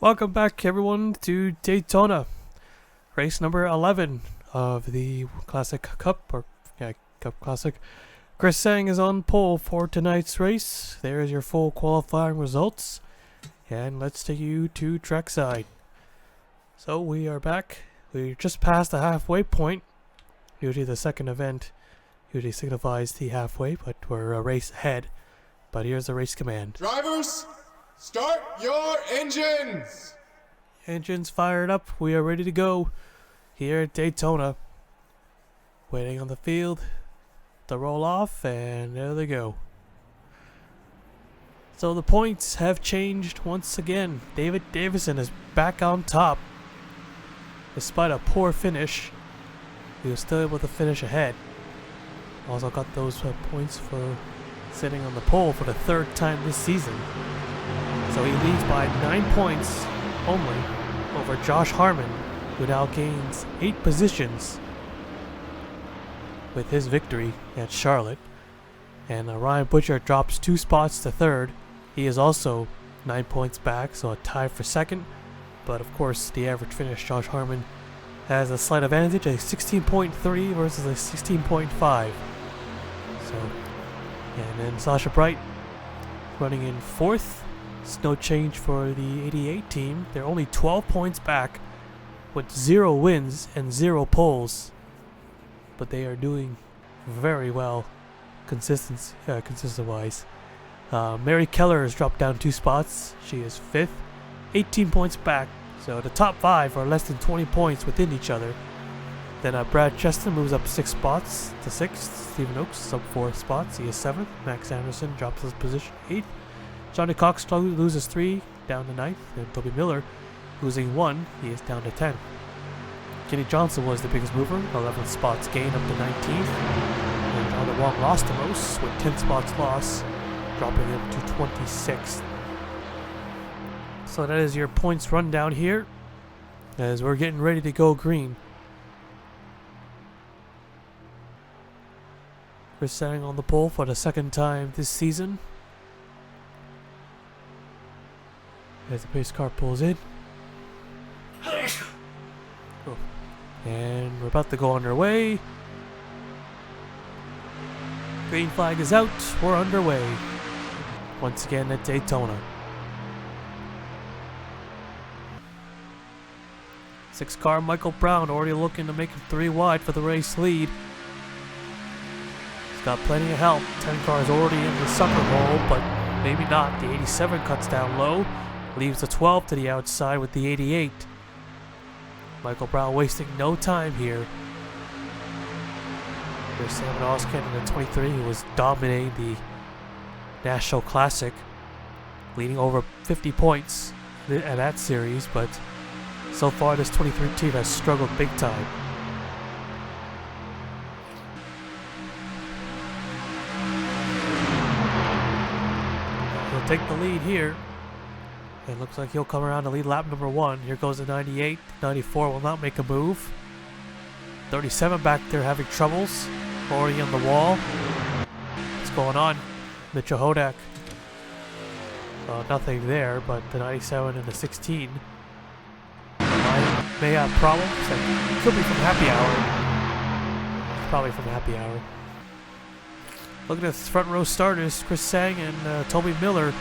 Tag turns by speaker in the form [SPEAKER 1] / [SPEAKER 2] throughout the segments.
[SPEAKER 1] Welcome back, everyone, to Daytona, race number 11 of the Classic Cup, Cup Classic. Chris Sang is on pole for tonight's race. There's your full qualifying results, and let's take you to trackside. So we are back. We just passed the halfway point. Usually the second event usually signifies the halfway, but we're a race ahead. But here's the race command.
[SPEAKER 2] Drivers, start your engines!
[SPEAKER 1] Engines fired up. We are ready to go here at Daytona. Waiting on the field to roll off, and there they go. So the points have changed once again. David Davison is back on top. Despite a poor finish, he was still able to finish ahead. Also got those points for sitting on the pole for the third time this season. So he leads by 9 points only over Josh Harmon, who now gains 8 positions with his victory at Charlotte. And Ryan Butcher drops 2 spots to third. He is also 9 points back, so a tie for second. But of course, the average finish, Josh Harmon has a slight advantage, a 16.3 versus a 16.5. So, and then Sasha Bright running in fourth. It's no change for the 88 team. They're only 12 points back with 0 wins and 0 poles. But they are doing very well consistent-wise. Mary Keller has dropped down 2 spots. She is 5th, 18 points back. So the top 5 are less than 20 points within each other. Then Brad Cheston moves up 6 spots to 6th. Stephen Oakes is up 4 spots. He is 7th. Max Anderson drops his position 8th. Johnny Cox loses 3 down to 9th. And Toby Miller losing 1. He is down to 10th. Kenny Johnson was the biggest mover. 11 spots gain up to 19th. And John Wong lost the most with 10 spots lost, dropping him to 26th. So that is your points rundown here as we're getting ready to go green. We're sitting on the pole for the second time this season. As the pace car pulls in. Oh. And we're about to go underway. Green flag is out. We're underway. Once again at Daytona. 6 car Michael Brown already looking to make it 3 wide for the race lead. He's got plenty of help. 10 cars already in the sucker hole, but maybe not. The 87 cuts down low. Leaves the 12 to the outside with the 88. Michael Brown wasting no time here. There's Sam Oskin in the 23, who was dominating the National Classic, leading over 50 points at that series, but so far this 23 team has struggled big time. He'll take the lead here. It looks like he'll come around to lead lap number 1. Here goes the 98. 94 will not make a move. 37 back there having troubles. Already on the wall. What's going on? Mitchell Hodak. Nothing there, but the 97 and the 16 may have problems. It could be from happy hour. Probably from happy hour. Looking at the front row starters, Chris Sang and Toby Miller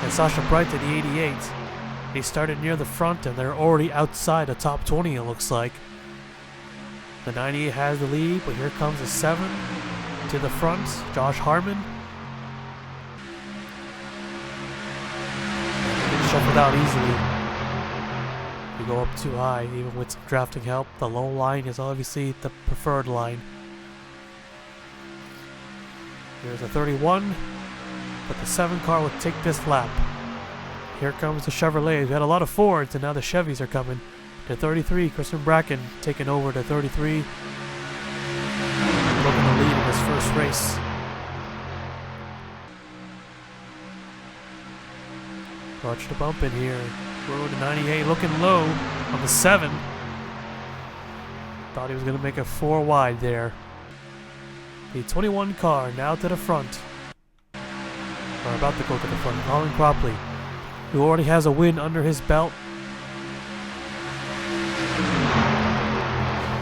[SPEAKER 1] and Sasha Bright to the 88. They started near the front and they're already outside the top 20, it looks like. The 98 has the lead, but here comes the 7 to the front, Josh Harmon. Get shuffled out easily. You go up too high, even with some drafting help. The low line is obviously the preferred line. Here's a 31. But the 7 car will take this lap. Here comes the Chevrolet. We've had a lot of Fords, and now the Chevys are coming. The 33, Kristen Bracken taking over the 33. Looking to lead in this first race. Watch the bump in here. Road to 98 looking low on the 7. Thought he was going to make a 4 wide there. The 21 car now to the front. Are about to go to the front. Colin Cropley who already has a win under his belt.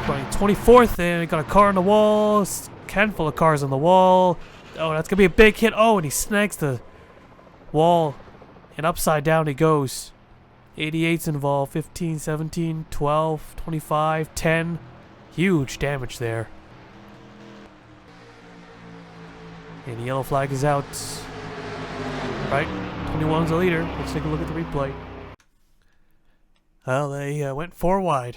[SPEAKER 1] Running 24th, and he got a car on the wall. Handful of cars on the wall. Oh, that's gonna be a big hit. Oh, and he snags the wall, and upside down he goes. 88's involved. 15, 17, 12, 25, 10. Huge damage there. And the yellow flag is out. Right, 21's the leader. Let's take a look at the replay. Well, they went 4 wide.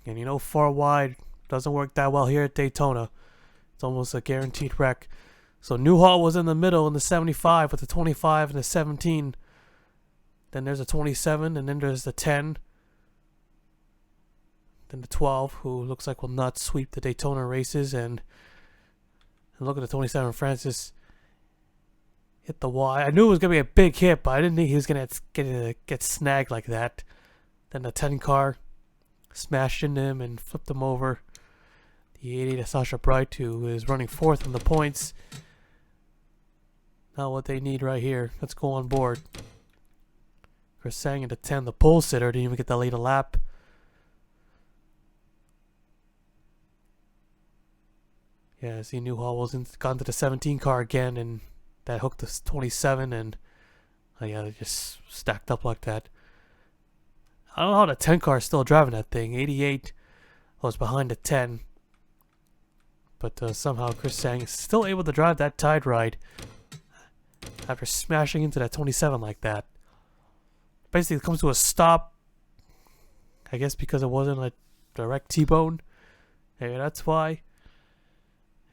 [SPEAKER 1] And you know 4 wide doesn't work that well here at Daytona. It's almost a guaranteed wreck. So Newhall was in the middle in the 75 with the 25 and the 17. Then there's a 27, and then there's the 10. Then the 12, who looks like will not sweep the Daytona races. And look at the 27, Francis hit the wall. I knew it was going to be a big hit, but I didn't think he was going to get snagged like that. Then the 10 car smashed into him and flipped him over. The 88 of Sasha Bright, who is running 4th in the points. Not what they need right here. Let's go on board. Chris Sang into 10. The pole sitter didn't even get to lead a lap. Yeah, see Newhall was gone to the 17 car again, and that hooked the 27, and yeah, they just stacked up like that. I don't know how the 10 car is still driving that thing. 88 was behind the 10. But somehow Chris Sang is still able to drive that tide ride after smashing into that 27 like that. Basically, it comes to a stop. I guess because it wasn't a direct T-bone. Maybe that's why.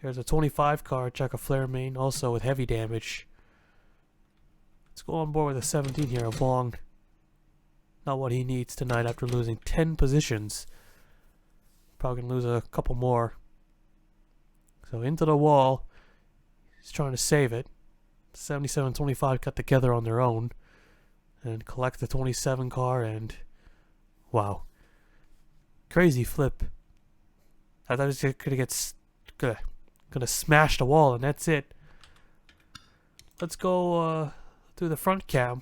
[SPEAKER 1] Here's a 25 car, check a flare main, also with heavy damage. Let's go on board with a 17 here, Long. Not what he needs tonight after losing 10 positions. Probably gonna lose a couple more. So into the wall. He's trying to save it. 77 25 got together on their own. And collect the 27 car, and wow. Crazy flip. I thought he was gonna smash the wall, and that's it. Let's go through the front cam.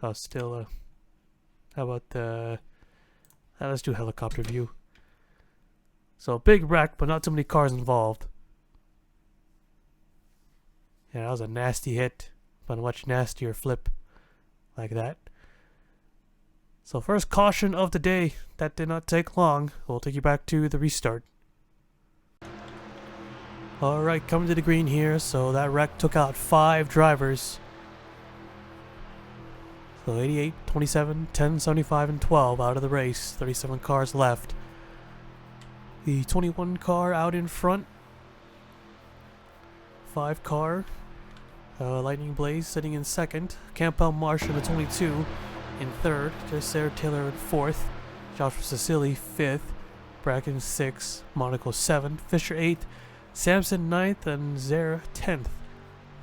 [SPEAKER 1] Oh, still how about the let's do helicopter view. So big wreck, but not too many cars involved. Yeah, that was a nasty hit, but a much nastier flip like that. So first caution of the day. That did not take long. We'll take you back to the restart. Alright, coming to the green here. So that wreck took out 5 drivers. So 88, 27, 10, 75, and 12 out of the race. 37 cars left. The 21 car out in front. 5 car. Lightning Blaze sitting in second. Campbell Marsh in the 22 in third. Just Sarah Taylor in fourth. Joshua Cecily 5th. Bracken 6th. Monaco 7th. Fisher 8th. Sampson 9th. And Zara 10th.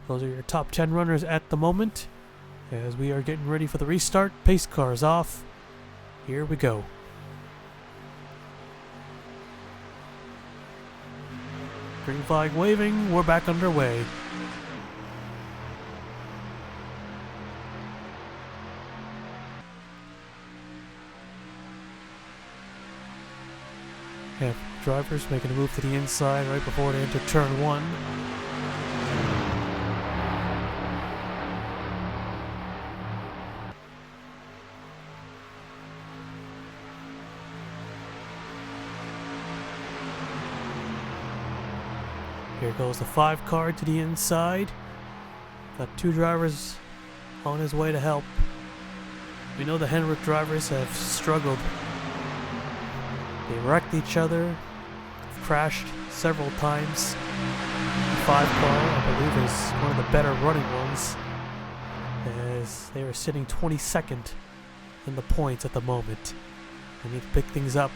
[SPEAKER 1] Those are your top 10 runners at the moment. As we are getting ready for the restart. Pace cars off. Here we go. Green flag waving. We're back underway. Have drivers making a move to the inside right before they enter turn 1. Here goes the 5 car to the inside. Got 2 drivers on his way to help. We know the Henrik drivers have struggled. They wrecked each other, crashed several times. The 5 car, I believe, is one of the better running ones, as they are sitting 22nd in the points at the moment. They need to pick things up.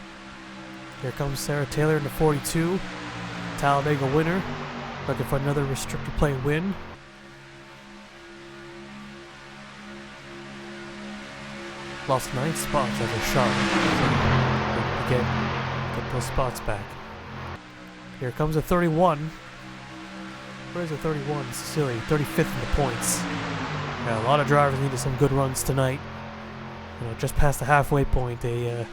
[SPEAKER 1] Here comes Sarah Taylor in the 42. Talladega winner, looking for another restricted play win. Lost 9 spots as a shot. Get those spots back. Here comes a 31. Where's the 31? Cecily, 35th in the points. Yeah, a lot of drivers needed some good runs tonight. You know, just past the halfway point, they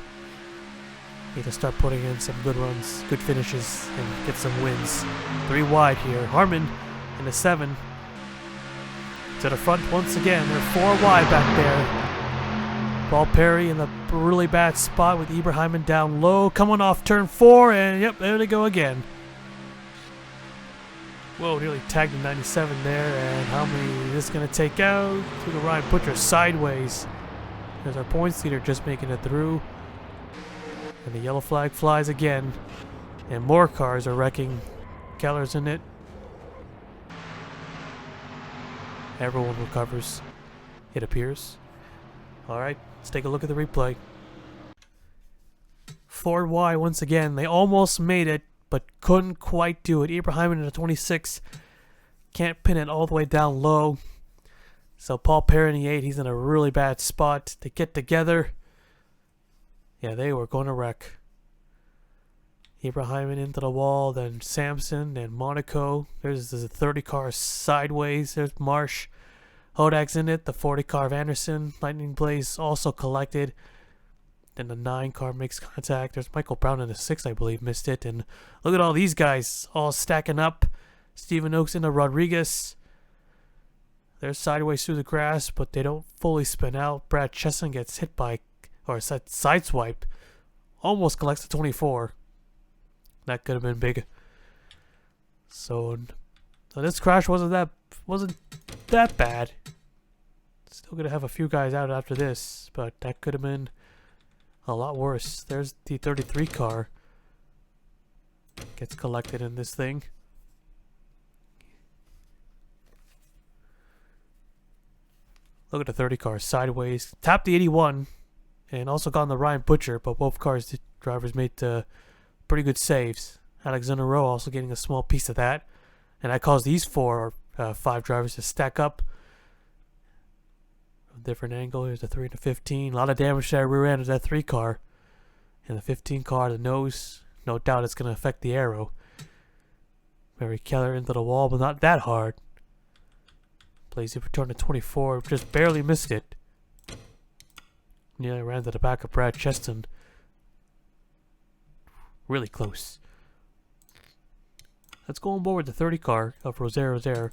[SPEAKER 1] need to start putting in some good runs, good finishes, and get some wins. 3 wide here. Harmon in the 7. To the front once again. They're 4 wide back there. Paul Perry in a really bad spot with Ibrahim down low. Coming off turn 4, and yep, there they go again. Whoa, nearly tagged the 97 there, and how many is this going to take out? To the Ryan Butcher sideways. There's our points leader just making it through. And the yellow flag flies again. And more cars are wrecking. Keller's in it. Everyone recovers, it appears. Alright, let's take a look at the replay. Ford Y once again. They almost made it, but couldn't quite do it. Ibrahim in the 26 can't pin it all the way down low. So Paul Perry in the 8, he's in a really bad spot. They get together. Yeah, they were going to wreck. Ibrahim into the wall, then Samson and Monaco. There's a 30 car sideways. There's Marsh. Hodak's in it. The 40 car of Anderson. Lightning Blaze also collected. Then the 9 car makes contact. There's Michael Brown in the 6, I believe, missed it. And look at all these guys all stacking up. Stephen Oaks into Rodriguez. They're sideways through the grass, but they don't fully spin out. Brad Chesson gets hit by, or sideswiped. Almost collects the 24. That could have been big. So this crash wasn't that bad. Still gonna have a few guys out after this, but that could have been a lot worse. There's the 33 car. Gets collected in this thing. Look at the 30 car sideways. Tapped the 81 and also got on the Ryan Butcher, but both cars, drivers made pretty good saves. Alexander Rowe also getting a small piece of that. And that caused these 4 or 5 drivers to stack up. A different angle. Here's the 3 and the 15. A lot of damage to that rear end of that 3 car. And the 15 car, the nose. No doubt it's going to affect the aero. Mary Keller into the wall, but not that hard. Blazy returned to 24. Just barely missed it. Nearly ran to the back of Brad Cheston. Really close. Let's go on board the 30 car of Rosario there.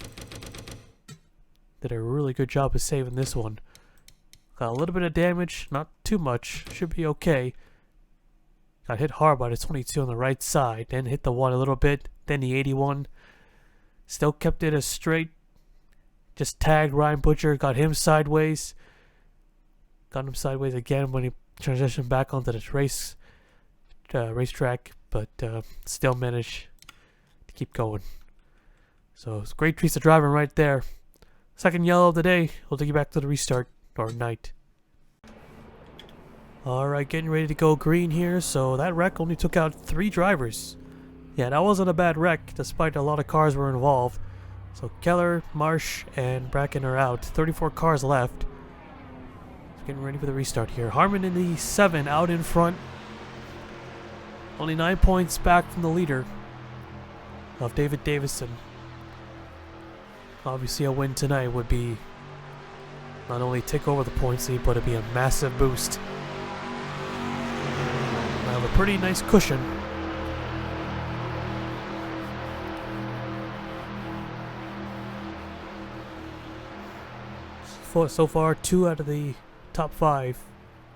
[SPEAKER 1] Did a really good job of saving this one. Got a little bit of damage, not too much. Should be okay. Got hit hard by the 22 on the right side. Then hit the 1 a little bit. Then the 81. Still kept it as straight. Just tagged Ryan Butcher. Got him sideways. Got him sideways again when he transitioned back onto the racetrack. But still managed to keep going. So it's a great piece of driving right there. Second yellow of the day. We'll take you back to the restart or night. Alright, getting ready to go green here. So that wreck only took out 3 drivers. Yeah, that wasn't a bad wreck despite a lot of cars were involved. So Keller, Marsh, and Bracken are out. 34 cars left. Getting ready for the restart here. Harmon in the 7 out in front. Only 9 points back from the leader of David Davison. Obviously a win tonight would be not only take over the points lead, but it'd be a massive boost. I have a pretty nice cushion. So far, 2 out of the top 5,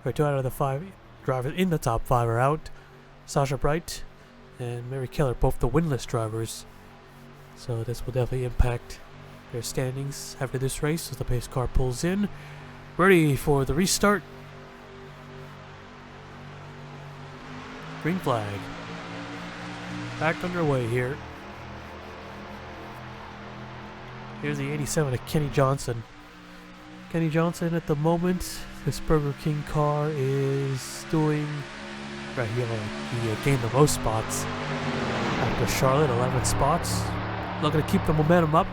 [SPEAKER 1] or 2 out of the 5 drivers in the top 5 are out. Sasha Bright and Mary Keller, both the winless drivers. So this will definitely impact their standings after this race as the pace car pulls in. Ready for the restart. Green flag. Back underway here. Here's the 87 of Kenny Johnson. Kenny Johnson at the moment, this Burger King car is doing right here. He gained the most spots after Charlotte, 11 spots. Looking to keep the momentum up.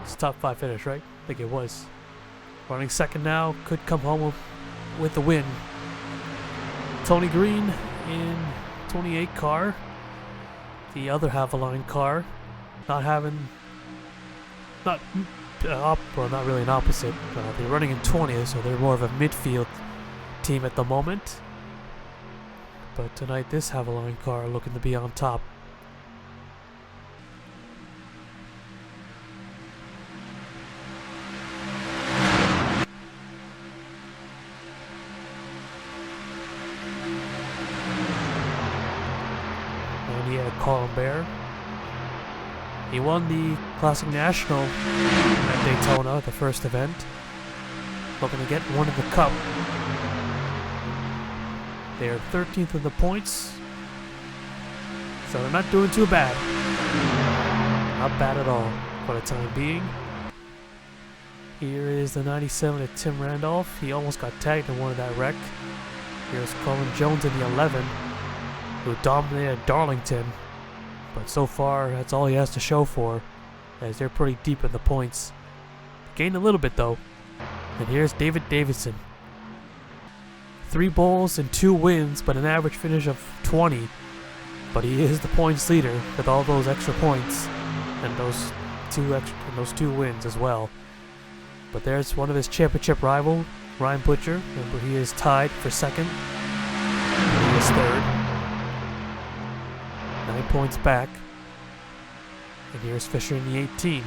[SPEAKER 1] It's a top 5 finish, right? I think it was. Running second now, could come home with the win. Tony Green in 28 car. The other Haviline car not well, not really an opposite. They're running in 20th, so they're more of a midfield team at the moment. But tonight, this Havoline car looking to be on top. And he had Colin Bear. He won the Classic National at Daytona, the first event. Looking to get one in the Cup. They are 13th in the points, so they're not doing too bad. Not bad at all for the time being. Here is the 97 of Tim Randolph. He almost got tagged in one of that wreck. Here's Colin Jones in the 11, who dominated Darlington. But so far, that's all he has to show for, as they're pretty deep in the points. Gained a little bit though. And here's David Davidson. 3 bowls and 2 wins, but an average finish of 20. But he is the points leader with all those extra points and those 2 wins as well. But there's one of his championship rival, Ryan Butcher. Remember, he is tied for second. And he is third. 9 points back. And here's Fisher in the 18.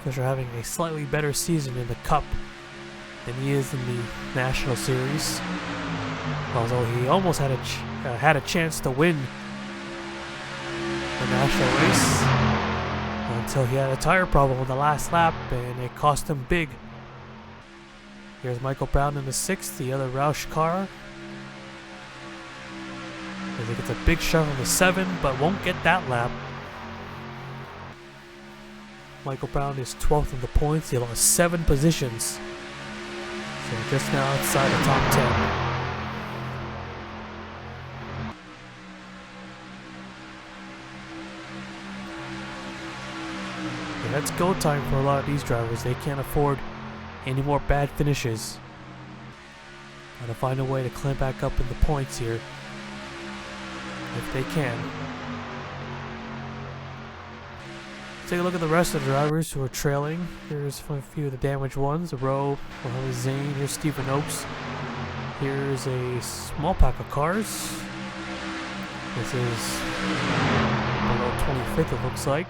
[SPEAKER 1] Fisher having a slightly better season in the Cup than he is in the National Series. Although he almost had a chance to win the national race until he had a tire problem on the last lap and it cost him big. Here's Michael Brown in the 6th, the other Roush car. I think it's a big shove on the 7, but won't get that lap. Michael Brown is 12th in the points. He lost 7 positions. So just now outside the top 10. Yeah, that's go time for a lot of these drivers. They can't afford any more bad finishes. Gotta find a way to climb back up in the points here, if they can. Take a look at the rest of the drivers who are trailing. Here's a few of the damaged ones. Rowe, Mohamed Zane. Here's Stephen Oakes. Here's a small pack of cars. This is below 25th, it looks like.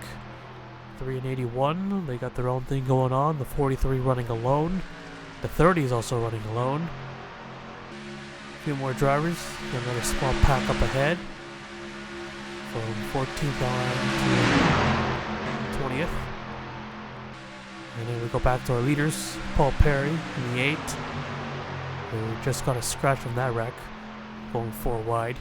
[SPEAKER 1] 3 and 81. They got their own thing going on. The 43 running alone. The 30 is also running alone. A few more drivers. Got another small pack up ahead. From 14th on to 20th. And then we go back to our leaders. Paul Perry in the 8, who just got a scratch from that wreck, going 4 wide.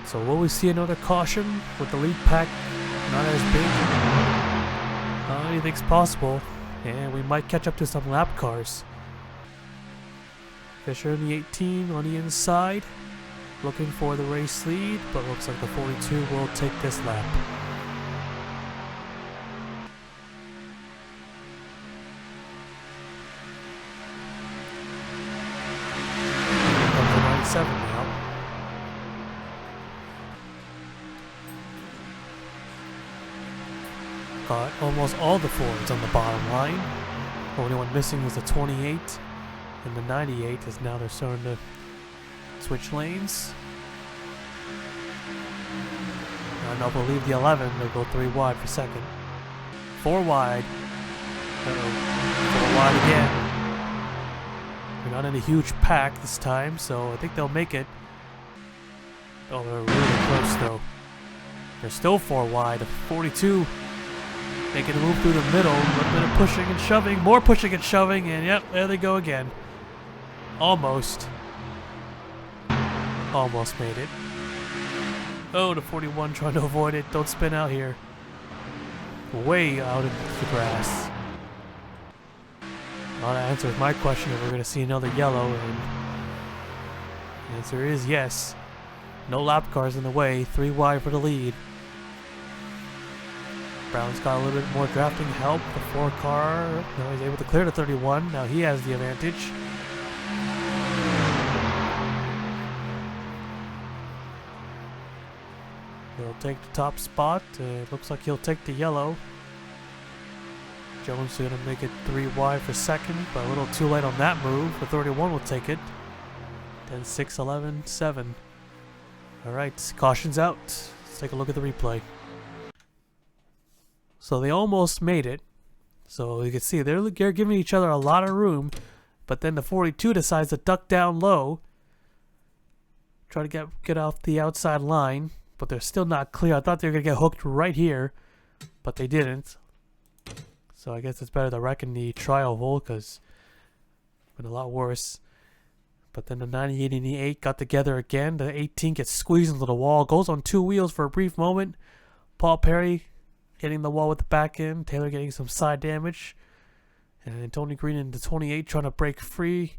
[SPEAKER 1] So will we see another caution with the lead pack not as big? Anything's possible, and we might catch up to some lap cars. Fisher in the 18 on the inside, looking for the race lead, but looks like the 42 will take this lap. Here comes the 97 now. Got almost all the Fords on the bottom line. The only one missing is the 28. And the 98 is now they're starting to switch lanes. And I believe the 11, they'll go 3 wide for second. 4 wide. Uh-oh. 4 wide again. They're not in a huge pack this time, so I think they'll make it. Oh, they're really close though. They're still 4 wide. 42 making a move through the middle. A little bit of pushing and shoving. More pushing and shoving, and yep, there they go again. Almost. Almost made it. Oh, the 41 trying to avoid it. Don't spin out here. Way out into the grass. Well, that answers my question if we're going to see another yellow. And the answer is yes. No lap cars in the way. 3 wide for the lead. Brown's got a little bit more drafting help. The 4 car, now he's able to clear the 31. Now he has the advantage. He'll take the top spot. It looks like he'll take the yellow. Jones is going to make it 3 wide for second, but a little too late on that move. The 31 will take it. Then 6, 11, 7. All right, caution's out. Let's take a look at the replay. So they almost made it. So you can see they're giving each other a lot of room, but then the 42 decides to duck down low. Try to get off the outside line, but they're still not clear. I thought they were going to get hooked right here, but they didn't. So I guess it's better to reckon the trial hole because it's been a lot worse. But then the 98 and the 8 got together again. The 18 gets squeezed into the wall, goes on 2 wheels for a brief moment. Paul Perry hitting the wall with the back end. Taylor getting some side damage. And then Tony Green in the 28 trying to break free.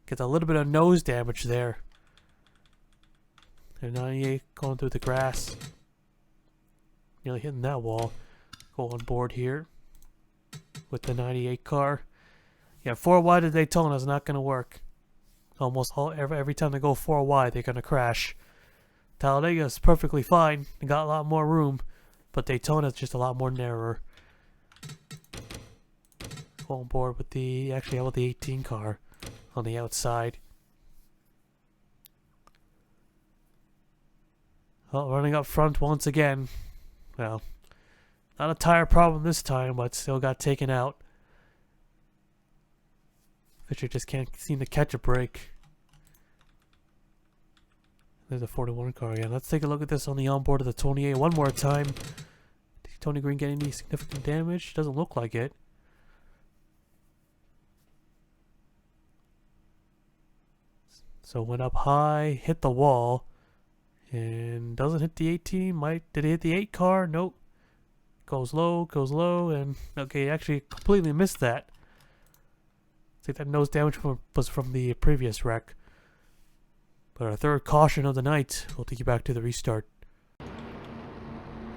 [SPEAKER 1] Gets a little bit of nose damage there. The 98 going through the grass. Nearly hitting that wall. Go on board here with the 98 car. Yeah, 4 wide at Daytona is not going to work. Every time they go 4 wide, they're going to crash. Talladega is perfectly fine. They got a lot more room, but Daytona is just a lot more narrower. Go on board with the 18 car on the outside. Well, running up front once again. Well, not a tire problem this time, but still got taken out. Fisher just can't seem to catch a break. There's a 41 car again. Let's take a look at this on the onboard of the 28 one more time. Did Tony Green get any significant damage? Doesn't look like it. So went up high, hit the wall, and doesn't hit the 18. Did it hit the 8 car? Nope. Goes low, and okay, actually completely missed that. I think that nose damage was from the previous wreck. But our 3rd caution of the night will take you back to the restart.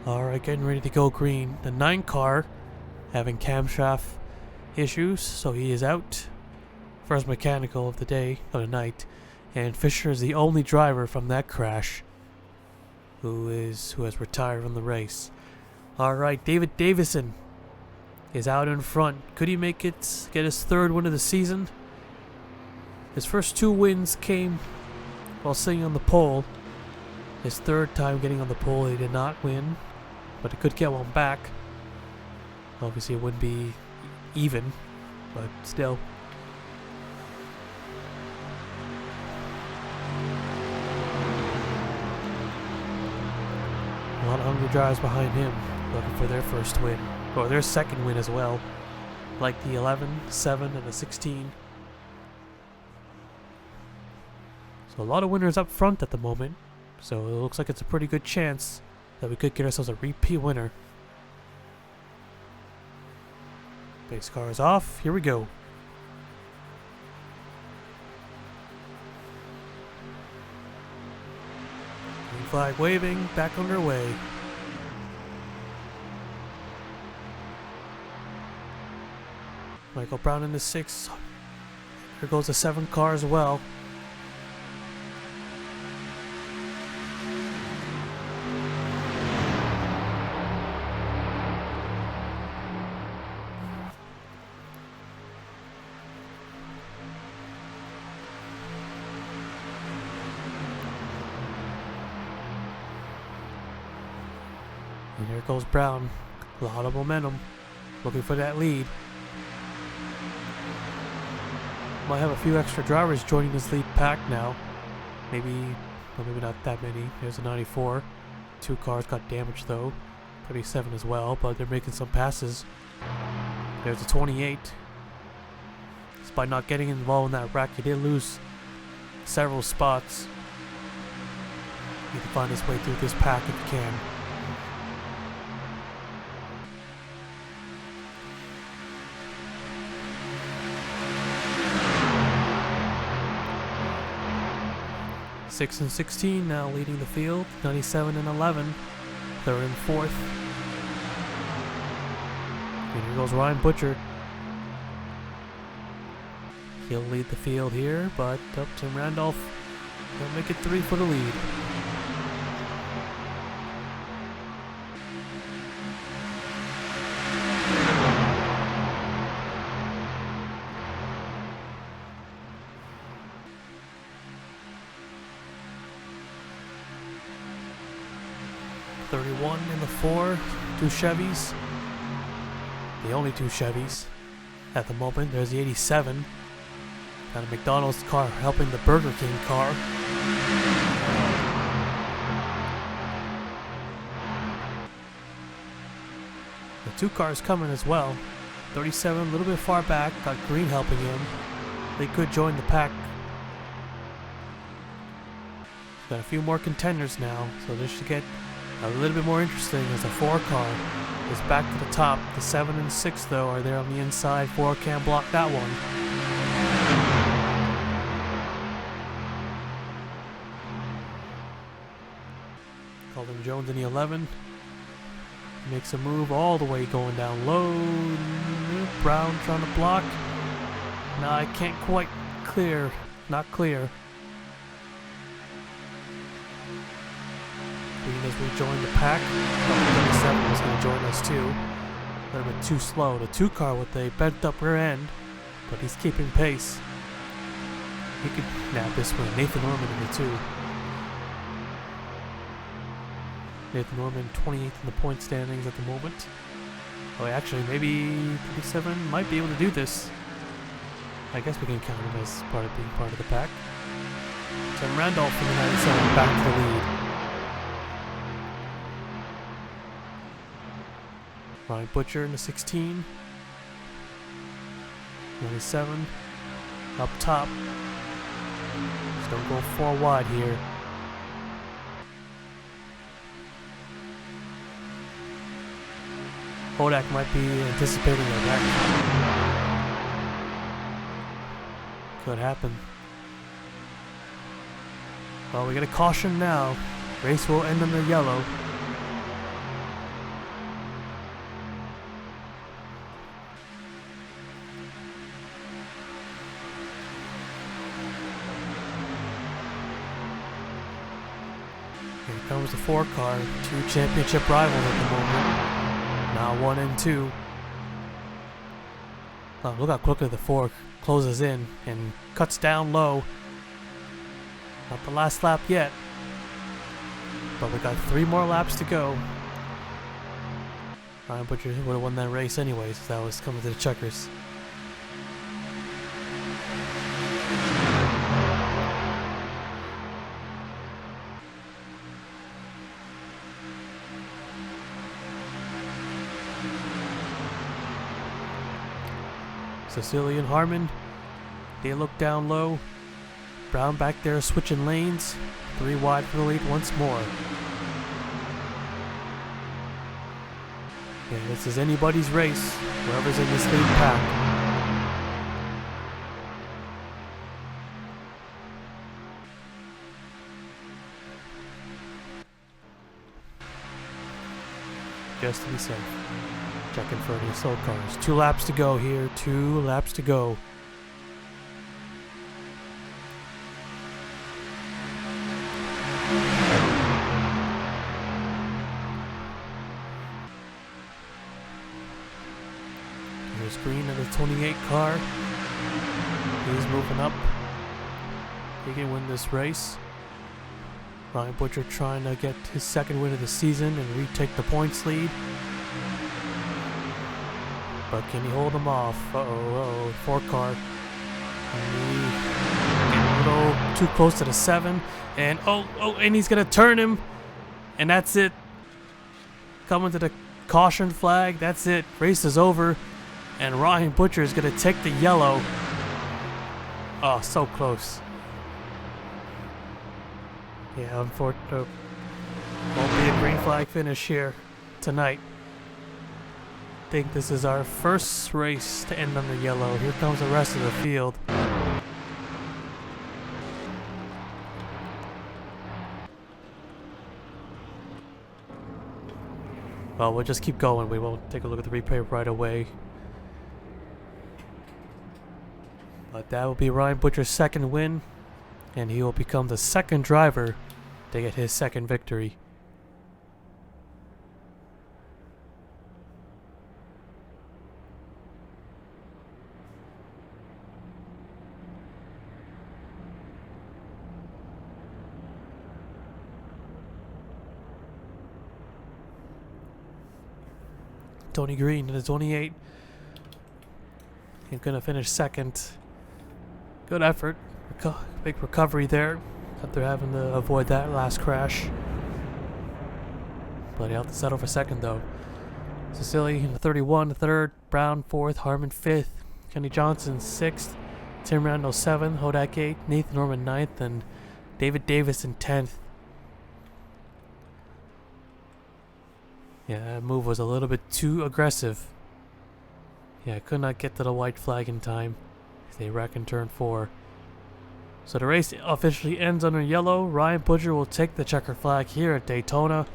[SPEAKER 1] Alright, getting ready to go green. The 9 car having camshaft issues, so he is out. First mechanical of the day, of the night. And Fisher is the only driver from that crash who has retired from the race. Alright, David Davison is out in front. Could he make it, get his 3rd win of the season? His first 2 wins came while sitting on the pole. His 3rd time getting on the pole, he did not win, but he could get one back. Obviously it wouldn't be even, but still. A lot of hungry drivers behind him looking for their first win. Or their 2nd win as well, like the 11, 7, and the 16. So a lot of winners up front at the moment, so it looks like it's a pretty good chance that we could get ourselves a repeat winner. Base car is off, here we go. Green flag waving, back underway. Michael Brown in the 6. Here goes the 7 car as well. And here goes Brown. A lot of momentum. Looking for that lead. Might have a few extra drivers joining this lead pack now. Maybe not that many. There's a 94. 2 cars got damaged though. 37 as well, but they're making some passes. There's a 28. Despite not getting involved in that wreck, he did lose several spots. Need to find his way through this pack if he can. Six and 16 now leading the field. 97 and 11, 3rd and 4th. And here goes Ryan Butcher. He'll lead the field here, but Tim Randolph will make it 3 for the lead. .31 in the 4, 2 Chevys. The only 2 Chevys at the moment. There's the 87. Got a McDonald's car helping the Burger King car. The 2 cars coming as well. 37 a little bit far back. Got Green helping him. They could join the pack. Got a few more contenders now, so this should get a little bit more interesting as the 4 car is back to the top. The 7 and 6 though are there on the inside. 4 can't block that one. Calvin Jones in the 11. Makes a move all the way going down low. Brown trying to block. No, I can't quite clear. Not clear. Green as we join the pack. 37 is going to join us too. A little bit too slow. The 2 car with a bent up rear end, but he's keeping pace. He could nab this one. Nathan Norman in the 2. Nathan Norman 28th in the point standings at the moment. Oh, actually, maybe 37 might be able to do this. I guess we can count him as part of being part of the pack. Tim Randolph from the 97 back to the lead. Ryan Butcher in the 16. 97. Up top. Just don't go 4 wide here. Hodak might be anticipating a wreck. Could happen. Well, we get a caution now. Race will end in the yellow. Here comes the 4 car. 2 championship rivals at the moment. Now 1 and 2. Oh, look how quickly the 4 closes in and cuts down low. Not the last lap yet. But we got 3 more laps to go. Ryan Butcher would have won that race anyways if that was coming to the checkers. Cecilia and Harmon, they look down low. Brown back there switching lanes. 3 wide for the lead once more. Yeah, this is anybody's race, whoever's in this lead pack. Just to be safe. Checking for any slow cars. 2 laps to go here. 2 laps to go. Here's Green in the 28 car. He's moving up. He can win this race. Ryan Butcher trying to get his 2nd win of the season and retake the points lead. But can he hold him off? Uh-oh, 4 car. Getting a little too close to the 7. And and he's going to turn him. And that's it. Coming to the caution flag. That's it. Race is over. And Ryan Butcher is going to take the yellow. Oh, so close. Yeah, unfortunately. Won't be a green flag finish here tonight. I think this is our first race to end on the yellow. Here comes the rest of the field. Well, we'll just keep going. We won't take a look at the replay right away. But that will be Ryan Butcher's second win, and he will become the second driver to get his second victory. Tony Green in the 28. He's gonna finish second. Good effort. Big recovery there. After having to avoid that last crash. But he'll have to settle for second though. Cecily in the 31, third. Brown fourth. Harmon fifth. Kenny Johnson sixth. Tim Randall seventh. Hodak eighth. Nathan Norman ninth. And David Davis in 10th. Yeah, that move was a little bit too aggressive. Yeah, I could not get to the white flag in time. They wreck in turn 4. So the race officially ends under yellow. Ryan Butcher will take the checker flag here at Daytona.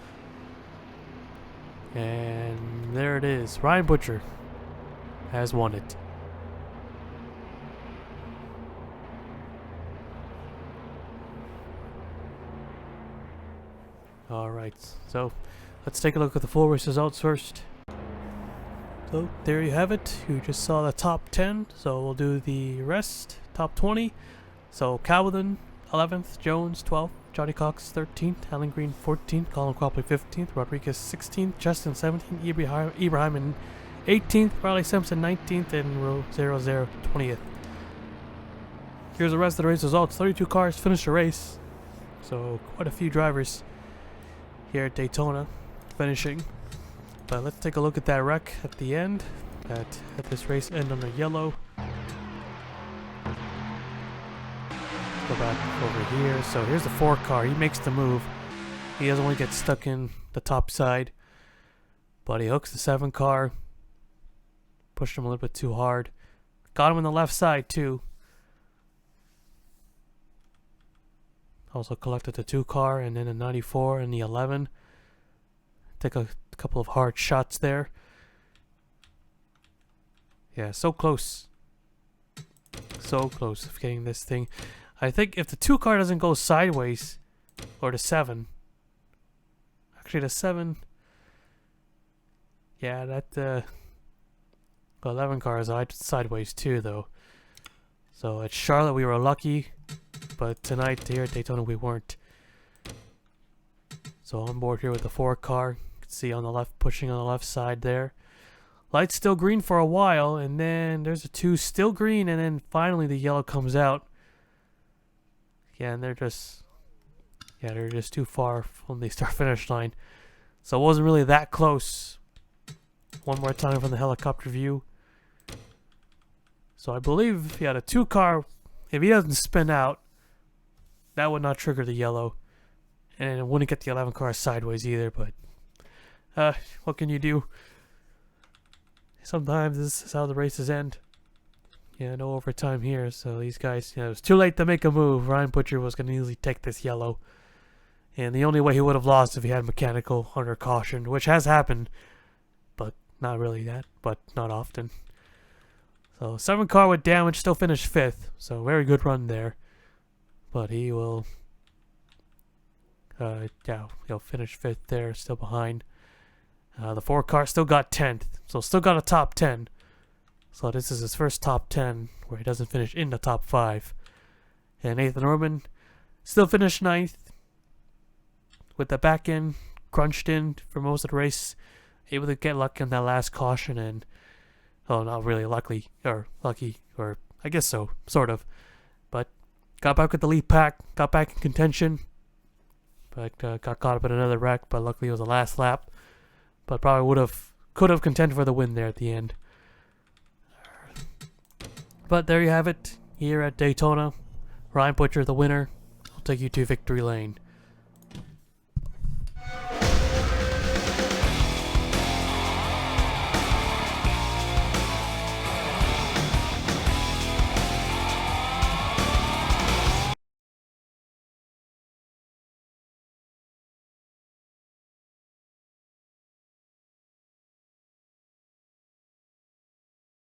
[SPEAKER 1] And there it is. Ryan Butcher has won it. Alright, so let's take a look at the full race results first. So there you have it. You just saw the top 10. So we'll do the rest. Top 20. So Calvin 11th, Jones 12th, Johnny Cox 13th, Alan Green 14th, Colin Copley 15th, Rodriguez 16th, Justin 17th, Ibrahim in 18th, Riley Simpson 19th, and Rosero 20th. Here's the rest of the race results. 32 cars finished the race. So quite a few drivers here at Daytona finishing. But let's take a look at that wreck at the end. At this race end under yellow. Go back over here. So here's the 4 car. He makes the move. He doesn't want to get stuck in the top side. But he hooks the 7 car. Pushed him a little bit too hard. Got him on the left side too. Also collected the 2 car and then the 94 and the 11. Take a couple of hard shots there. Yeah, so close. So close of getting this thing. I think if the 2 car doesn't go sideways, or the 7. Actually, the 7. Yeah, that the 11 car is sideways too, though. So at Charlotte we were lucky, but tonight here at Daytona we weren't. So on board here with the 4 car. You can see on the left, pushing on the left side there. Light's still green for a while, and then there's a 2 still green, and then finally the yellow comes out. Yeah, and they're just too far from the start finish line. So it wasn't really that close. One more time from the helicopter view. So I believe, yeah, the 2 car, if he doesn't spin out, that would not trigger the yellow. And it wouldn't get the 11 car sideways either, but what can you do? Sometimes this is how the races end. Yeah, no overtime here, so these guys, it was too late to make a move. Ryan Butcher was going to easily take this yellow. And the only way he would have lost if he had mechanical under caution, which has happened. But not really that, but not often. So 7 car with damage, still finished 5th. So very good run there. But he will, he'll finish 5th there, still behind. The 4 car still got 10th, so still got a top 10. So this is his first top 10 where he doesn't finish in the top 5. And Nathan Norman still finished 9th with the back end crunched in for most of the race, able to get lucky on that last caution, and not really lucky, or I guess so, sort of. But got back with the lead pack, got back in contention, but got caught up in another wreck. But luckily it was the last lap. But probably could have contended for the win there at the end. But there you have it, here at Daytona. Ryan Butcher, the winner, will take you to victory lane.